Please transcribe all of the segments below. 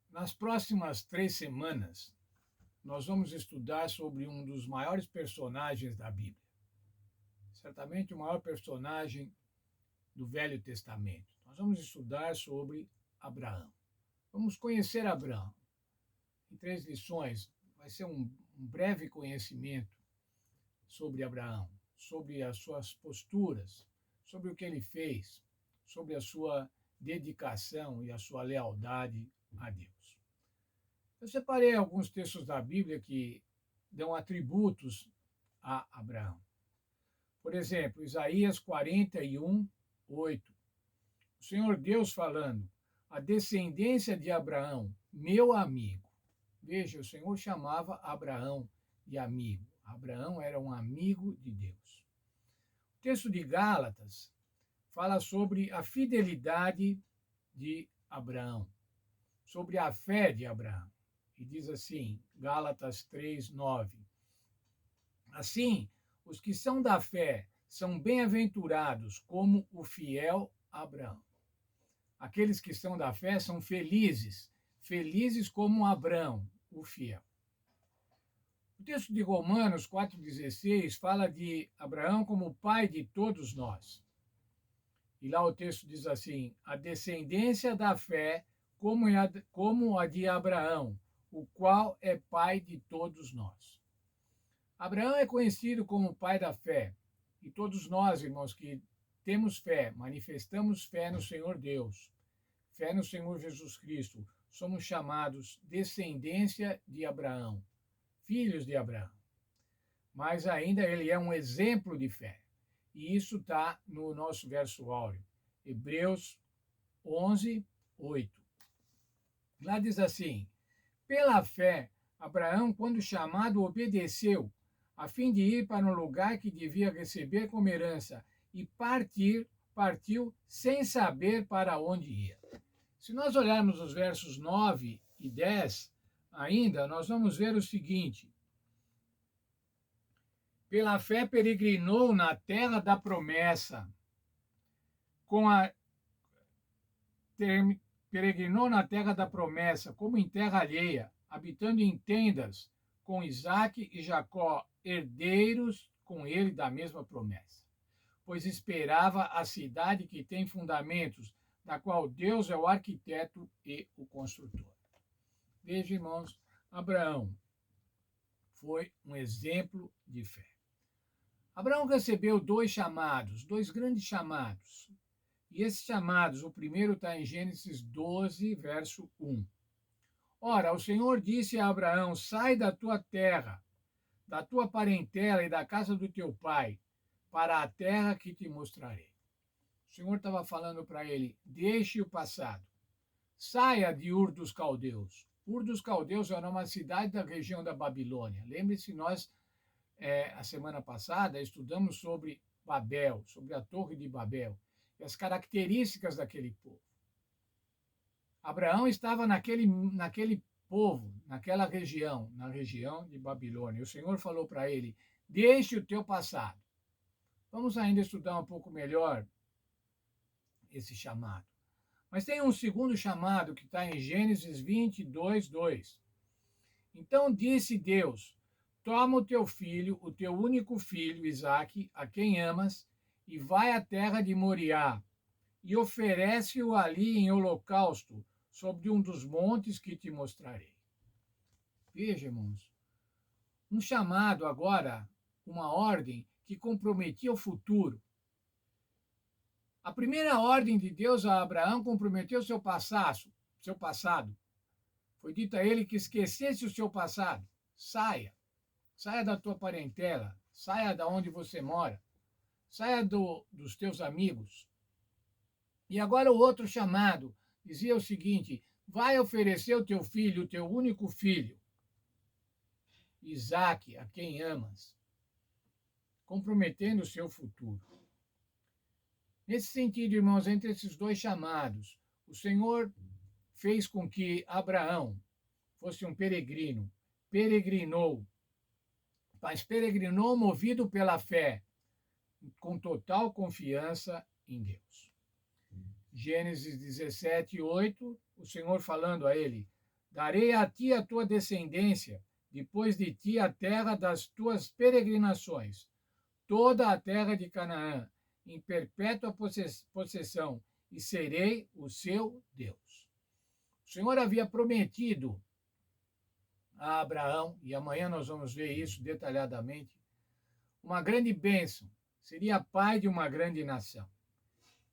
Nas próximas 3 semanas, nós vamos estudar sobre um dos maiores personagens da Bíblia. Certamente o maior personagem do Velho Testamento. Nós vamos estudar sobre Abraão. Vamos conhecer Abraão. Em 3 lições, vai ser um breve conhecimento sobre Abraão, sobre as suas posturas, sobre o que ele fez, sobre a sua dedicação e a sua lealdade a Deus. Eu separei alguns textos da Bíblia que dão atributos a Abraão. Por exemplo, Isaías 41, 8. O Senhor Deus falando, a descendência de Abraão, meu amigo. Veja, o Senhor chamava Abraão de amigo. Abraão era um amigo de Deus. O texto de Gálatas fala sobre a fidelidade de Abraão, sobre a fé de Abraão. E diz assim, Gálatas 3, 9. Assim, os que são da fé são bem-aventurados como o fiel Abraão. Aqueles que são da fé são felizes, felizes como Abraão, o fiel. O texto de Romanos 4,16 fala de Abraão como o pai de todos nós. E lá o texto diz assim, a descendência da fé como a de Abraão, o qual é pai de todos nós. Abraão é conhecido como o pai da fé, e todos nós, irmãos, que temos fé, manifestamos fé no Senhor Deus, fé no Senhor Jesus Cristo, somos chamados descendência de Abraão, filhos de Abraão. Mas ainda ele é um exemplo de fé, e isso está no nosso verso áureo, Hebreus 11, 8. Lá diz assim, pela fé, Abraão, quando chamado, obedeceu, a fim de ir para um lugar que devia receber como herança, e partiu sem saber para onde ia. Se nós olharmos os versos 9 e 10, ainda, nós vamos ver o seguinte, pela fé peregrinou na terra da promessa, peregrinou na terra da promessa, como em terra alheia, habitando em tendas, com Isaque e Jacó, herdeiros com ele da mesma promessa. Pois esperava a cidade que tem fundamentos, da qual Deus é o arquiteto e o construtor. Veja, irmãos, Abraão foi um exemplo de fé. Abraão recebeu dois grandes chamados. E esses chamados, o primeiro está em Gênesis 12, verso 1. Ora, o Senhor disse a Abraão, sai da tua terra, da tua parentela e da casa do teu pai, para a terra que te mostrarei. O Senhor estava falando para ele, deixe o passado, saia de Ur dos Caldeus. Ur dos Caldeus era uma cidade da região da Babilônia. Lembre-se, nós, a semana passada, estudamos sobre Babel, sobre a Torre de Babel, e as características daquele povo. Abraão estava naquele povo, naquela região, na região de Babilônia. E o Senhor falou para ele, deixe o teu passado. Vamos ainda estudar um pouco melhor esse chamado. Mas tem um segundo chamado que está em Gênesis 22, 2. Então disse Deus, toma o teu filho, o teu único filho, Isaque, a quem amas, e vai à terra de Moriá, e oferece-o ali em holocausto, sobre um dos montes que te mostrarei. Veja, irmãos, um chamado agora, uma ordem que comprometia o futuro. A primeira ordem de Deus a Abraão comprometeu seu passado. Foi dito a ele que esquecesse o seu passado. Saia da tua parentela, saia da onde você mora, saia dos teus amigos. E agora o outro chamado dizia o seguinte, vai oferecer o teu filho, o teu único filho, Isaque, a quem amas, comprometendo o seu futuro. Nesse sentido, irmãos, entre esses dois chamados, o Senhor fez com que Abraão fosse um peregrino, peregrinou, mas peregrinou movido pela fé, com total confiança em Deus. Gênesis 17, 8, o Senhor falando a ele, Darei a ti e a tua descendência, depois de ti a terra das tuas peregrinações, toda a terra de Canaã, em perpétua possessão, e serei o seu Deus. O Senhor havia prometido a Abraão, e amanhã nós vamos ver isso detalhadamente, uma grande bênção, seria pai de uma grande nação.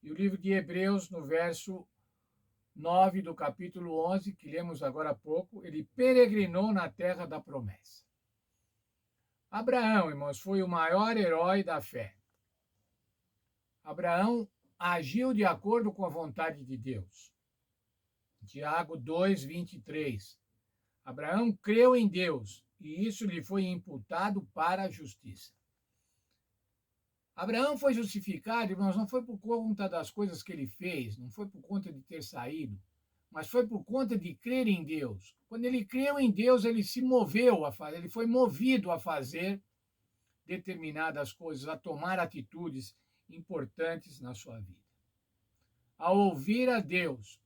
E o livro de Hebreus, no verso 9 do capítulo 11, que lemos agora há pouco, ele peregrinou na terra da promessa. Abraão, irmãos, foi o maior herói da fé. Abraão agiu de acordo com a vontade de Deus. Tiago 2, 23. Abraão creu em Deus e isso lhe foi imputado para a justiça. Abraão foi justificado, irmãos, não foi por conta das coisas que ele fez, não foi por conta de ter saído, mas foi por conta de crer em Deus. Quando ele creu em Deus, ele se moveu a fazer, ele foi movido a fazer determinadas coisas, a tomar atitudes importantes na sua vida. Ao ouvir a Deus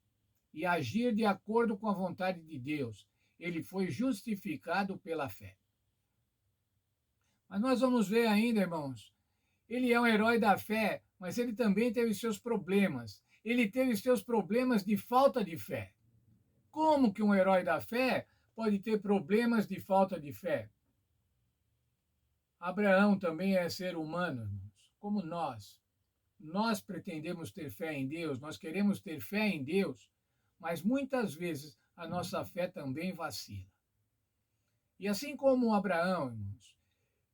e agir de acordo com a vontade de Deus, ele foi justificado pela fé. Mas nós vamos ver ainda, irmãos, ele é um herói da fé, mas ele também teve seus problemas. Ele teve seus problemas de falta de fé. Como que um herói da fé pode ter problemas de falta de fé? Abraão também é ser humano, irmãos, como nós. Nós pretendemos ter fé em Deus, nós queremos ter fé em Deus, mas muitas vezes a nossa fé também vacila. E assim como Abraão, irmãos,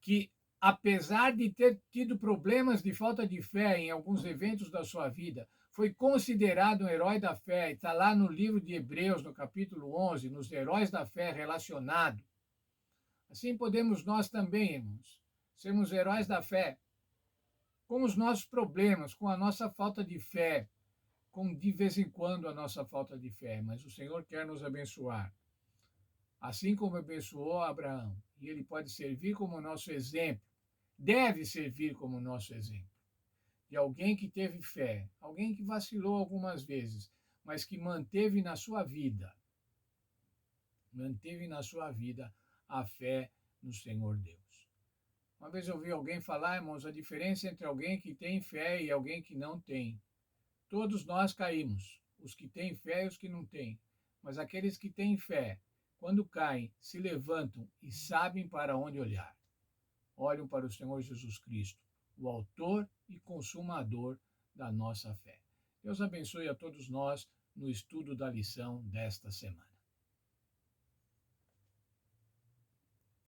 que apesar de ter tido problemas de falta de fé em alguns eventos da sua vida, foi considerado um herói da fé, está lá no livro de Hebreus, no capítulo 11, nos heróis da fé relacionado. Assim podemos nós também, irmãos, sermos heróis da fé, com os nossos problemas, com a nossa falta de fé, com de vez em quando a nossa falta de fé, mas o Senhor quer nos abençoar. Assim como abençoou Abraão, e ele pode servir como nosso exemplo, deve servir como nosso exemplo, de alguém que teve fé, alguém que vacilou algumas vezes, mas que manteve na sua vida a fé no Senhor Deus. Uma vez eu ouvi alguém falar, irmãos, a diferença entre alguém que tem fé e alguém que não tem. Todos nós caímos, os que têm fé e os que não têm. Mas aqueles que têm fé, quando caem, se levantam e sabem para onde olhar. Olham para o Senhor Jesus Cristo, o autor e consumador da nossa fé. Deus abençoe a todos nós no estudo da lição desta semana.